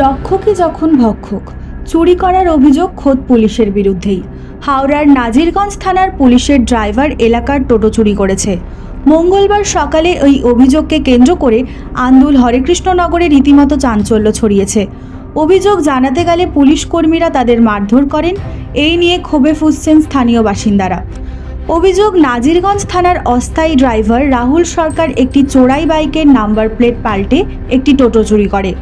রক্ষকই যখন ভক্ষক, চুরি করার অভিযোগ খোদ পুলিশের বিরুদ্ধেই। হাওড়ার নাজিরগঞ্জ থানার পুলিশের ড্রাইভার এলাকার টোটো চুরি করেছে। মঙ্গলবার সকালে ওই অভিযোগকে কেন্দ্র করে আন্দুল হরেকৃষ্ণনগরে রীতিমতো চাঞ্চল্য ছড়িয়েছে। অভিযোগ জানাতে গেলে পুলিশ কর্মীরা তাদের মারধর করেন। এই নিয়ে ক্ষোভে ফুঁসছেন স্থানীয় বাসিন্দারা। অভিযোগ, নাজিরগঞ্জ থানার অস্থায়ী ড্রাইভার রাহুল সরকার একটি চোরাই বাইকের নাম্বার প্লেট পাল্টে একটি টোটো চুরি করে।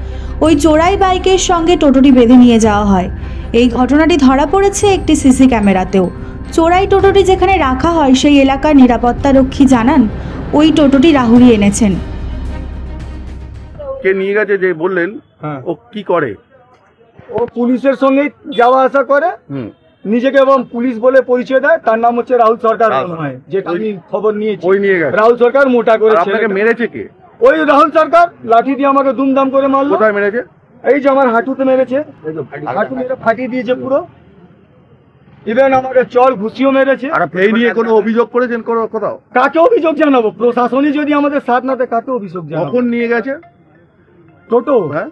ওই চোরাই বাইকের সঙ্গে টোটোটি বেঁধে নিয়ে যাওয়া হয়। এই ঘটনাটি ধরা পড়েছে একটি সিসি ক্যামেরাতেও। চোরাই টোটোটি যেখানে রাখা হয় সেই এলাকার নিরাপত্তারক্ষী জানান ওই টোটোটি রাহুলই এনেছেন। কে নিয়ে গেছে যে বললেন, ও কি করে? ও পুলিশের সঙ্গে যাওয়া আসা করে, নিজেকে এবং পুলিশ বলে পরিচয় দেয়। তার নাম হচ্ছে রাহুল সরকার, যেটা আমি খবর নিয়েছি। ওই নিয়ে গেছে রাহুল সরকার মোটা করে। আপনাকে মেরেছে কে? ওই রাহুল সরকার লাঠি দিয়ে আমাকে দুমদাম করে মারলো। কোথায় মেরেছে? এই যে আমার হাঁটুতে মেরেছে, হাঁটু মেরে ফাটিয়ে দিয়েছে পুরো। ইভেন আমাকে চল ঘুষিও মেরেছে। আর এই নিয়ে কোনো অভিযোগ করেছেন কোথাও? কাকে অভিযোগ জানাবো? প্রশাসনই যদি আমাদের সাথ না দেয় কাকে অভিযোগ জানাবো? কখন নিয়ে গেছে টোটো? হ্যাঁ,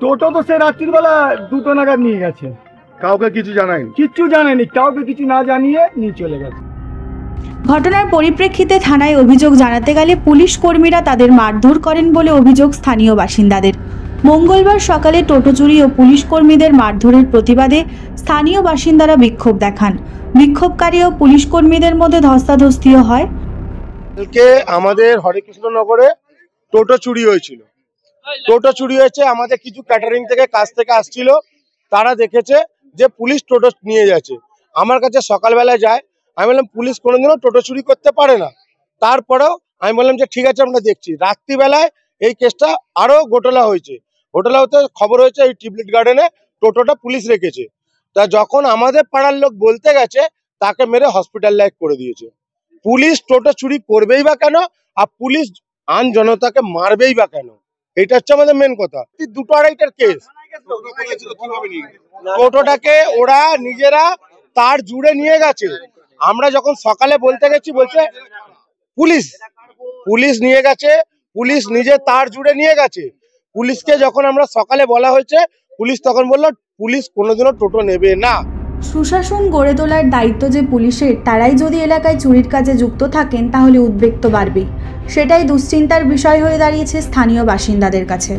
টোটো তো সে রাত্রির বেলা 2টো নাগাদ নিয়ে গেছে। কাউকে কিছু জানায়নি? কিচ্ছু জানায়নি, কাউকে কিছু না জানিয়ে নিয়ে চলে গেছে। ঘটনার পরিপ্রেক্ষিতে থানায় অভিযোগ জানাতে গেলে পুলিশ কর্মীরা তাদের মারধর করেন বলে অভিযোগ স্থানীয় বাসিন্দাদের। মঙ্গলবার সকালে টোটো চুরি ও পুলিশ কর্মীদের মারধরের প্রতিবাদে স্থানীয় বাসিন্দারা বিক্ষোভ দেখান। বিক্ষোভকারী ও পুলিশ কর্মীদের মধ্যে ধস্তাধস্তিও হয়। কালকে আমাদের হরেকৃষ্ণনগরে টোটো চুরি হয়েছিল। টোটো চুরি হয়েছে, আমাদের কিছু ক্যাটারিং থেকে কাজ থেকে আসছিল, তারা দেখেছে যে পুলিশ টোটো নিয়ে যাচ্ছে। আমার কাছে সকালবেলায় যায়, আমি বললাম পুলিশ কোনোদিনও টোটো চুরি করতে পারে না। তারপরেও আমি বললাম যে ঠিক আছে আমরা দেখছি। রাত্রিবেলায় এই কেসটা আরো ঘোটালা হয়েছে। ঘোটালা হতে খবর হয়েছে এই টিউলিপ গার্ডেনে টোটোটা পুলিশ রেখেছে। তা যখন আমাদের পাড়ার লোক বলতে গেছে, তাকে মেরে হসপিটালাইজ করে দিয়েছে। পুলিশ টোটো চুরি করবেই বা কেন, আর পুলিশ আইন জনতাকে মারবেই বা কেন? এটা হচ্ছে আমাদের মেন কথা। 2-2.5টার কেস। টোটোটাকে ওরা নিজেরা তার জুড়ে নিয়ে গেছে। আমরা যখন সকালে বলতে গেছি, বলছে পুলিশ নিয়ে গেছে, পুলিশ নিজে তার জুড়ে নিয়ে গেছে। পুলিশকে যখন আমরা সকালে বলা হয়েছে, পুলিশ তখন বললো পুলিশ কোনোদিনও টোটো নেবে না। সুশাসন গড়ে তোলার দায়িত্ব যে পুলিশের, তারাই যদি এলাকায় চুরির কাজে যুক্ত থাকেন তাহলে উদ্বেগ তো বাড়বেই। সেটাই দুশ্চিন্তার বিষয় হয়ে দাঁড়িয়েছে স্থানীয় বাসিন্দাদের কাছে।